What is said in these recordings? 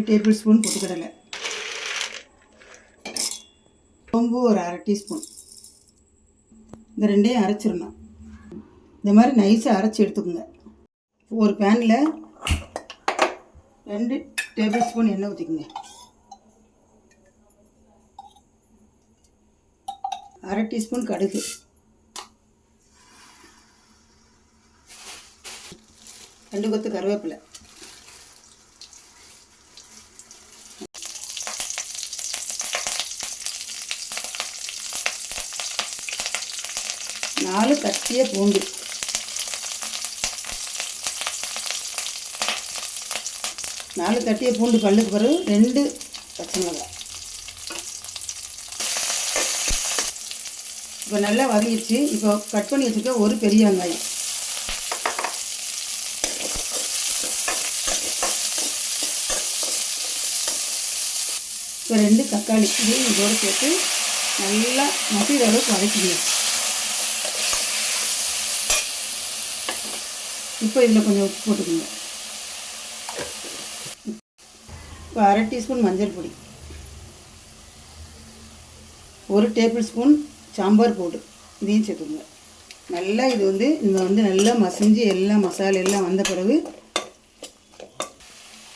Table spoon பொட்டுக்கடலை, சோம்பு ஒரு அரை டீஸ்பூன். இந்த ரெண்டையும் அரைச்சிடணும். இந்த மாதிரி நைஸாக அரைச்சி எடுத்துக்கோங்க. ஒரு பேனில் 2 டேபிள் ஸ்பூன் எண்ணெய் ஊற்றிக்குங்க. அரை டீஸ்பூன் கடுகு, 2 கொத்து கருவேப்பிலை, நாலு தட்டிய பூண்டு, 4 தட்டிய பூண்டு பல்லுக்கு பிறகு 2 பச்சை மிளகாய். இப்போ நல்லா வதங்கிடுச்சு. இப்போ கட் பண்ணி வச்சுருக்க ஒரு பெரிய வெங்காயம், இப்போ 2 தக்காளி, இதையும் இதோடு சேர்த்து நல்லா மசிகிற அளவுக்கு வதக்கிங்க. இப்போ இதில் கொஞ்சம் உப்பு போட்டுக்கோங்க. இப்போ அரை டீஸ்பூன் மஞ்சள் பொடி, 1 டேபிள் ஸ்பூன் சாம்பார் பவுடர், இதையும் சேர்த்துக்கோங்க. நல்லா இது நல்லா மசிஞ்சு எல்லாம் மசாலா எல்லாம் வந்த பிறகு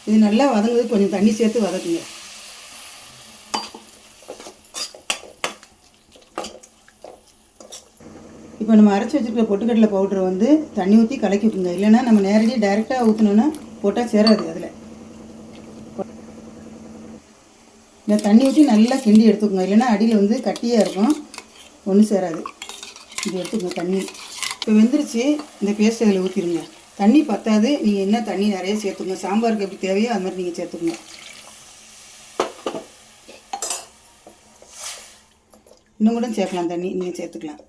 இது நல்லா வதங்குது. கொஞ்சம் தண்ணி சேர்த்து வதக்குங்க. இப்போ நம்ம அரைச்சி வச்சுருக்க பொட்டுக்கடலை பவுடரை தண்ணி ஊற்றி கலக்கி விட்டுங்க. இல்லைன்னா நம்ம நேரடியாக டைரெக்டாக ஊற்றினோன்னா போட்டால் சேராது. அதில் இந்த தண்ணி ஊற்றி நல்லா கிண்டி எடுத்துக்கோங்க. இல்லைன்னா அடியில் கட்டியாக இருக்கும், ஒன்றும் சேராது. இது எடுத்துக்கோங்க தண்ணி. இப்போ வெந்துருச்சு. இந்த பேஸ்ட் அதில் ஊற்றிடுங்க. தண்ணி பத்தாது, நீங்கள் என்ன தண்ணி நிறைய சேர்த்துக்கோங்க. சாம்பாருக்கு எப்படி தேவையோ அது மாதிரி நீங்கள் சேர்த்துக்கோங்க. இன்னும் கூட சேர்க்கலாம், தண்ணி நீங்கள் சேர்த்துக்கலாம்.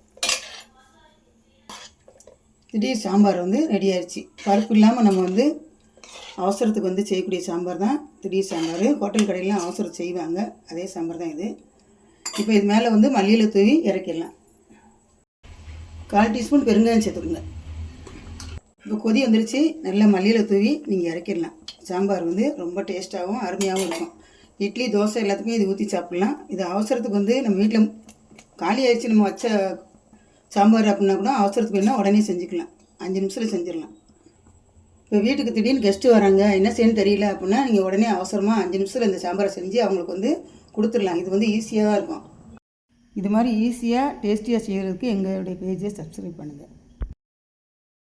திடீர் சாம்பார் ரெடி ஆயிடுச்சு. பருப்பு இல்லாமல் நம்ம அவசரத்துக்கு செய்யக்கூடிய சாம்பார் தான் திடீர் சாம்பார். ஹோட்டல் கடையிலாம் அவசரம் செய்வாங்க, அதே சாம்பார் தான் இது. இப்போ இது மேலே மல்லியில தூவி இறக்கிடலாம். 1/4 டீஸ்பூன் பெருங்காயம் சேர்த்துக்கோங்க. இப்போ கொதி வந்துருச்சு. நல்லா மல்லியில தூவி நீங்கள் இறக்கிடலாம். சாம்பார் ரொம்ப டேஸ்ட்டாகவும் அருமையாகவும் இருக்கும். இட்லி தோசை எல்லாத்துக்குமே இது ஊற்றி சாப்பிட்லாம். இது அவசரத்துக்கு நம்ம வீட்டில் காலி ஆயிடுச்சு நம்ம வச்ச சாம்பார் அப்படின்னா கூட அவசரத்துக்கு வேணால் உடனே செஞ்சுக்கலாம். 5 நிமிஷத்தில் செஞ்சிடலாம். இப்போ வீட்டுக்கு திடீர்னு கெஸ்ட்டு வராங்க, என்ன செய்யணும்னு தெரியல அப்படின்னா நீங்கள் உடனே அவசரமாக 5 நிமிஷத்தில் இந்த சாம்பாரை செஞ்சு அவங்களுக்கு கொடுத்துடலாம். இது ஈஸியாக தான் இருக்கும். இது மாதிரி ஈஸியாக டேஸ்டியாக செய்கிறதுக்கு எங்களுடைய பேஜை சப்ஸ்கிரைப் பண்ணுங்கள்.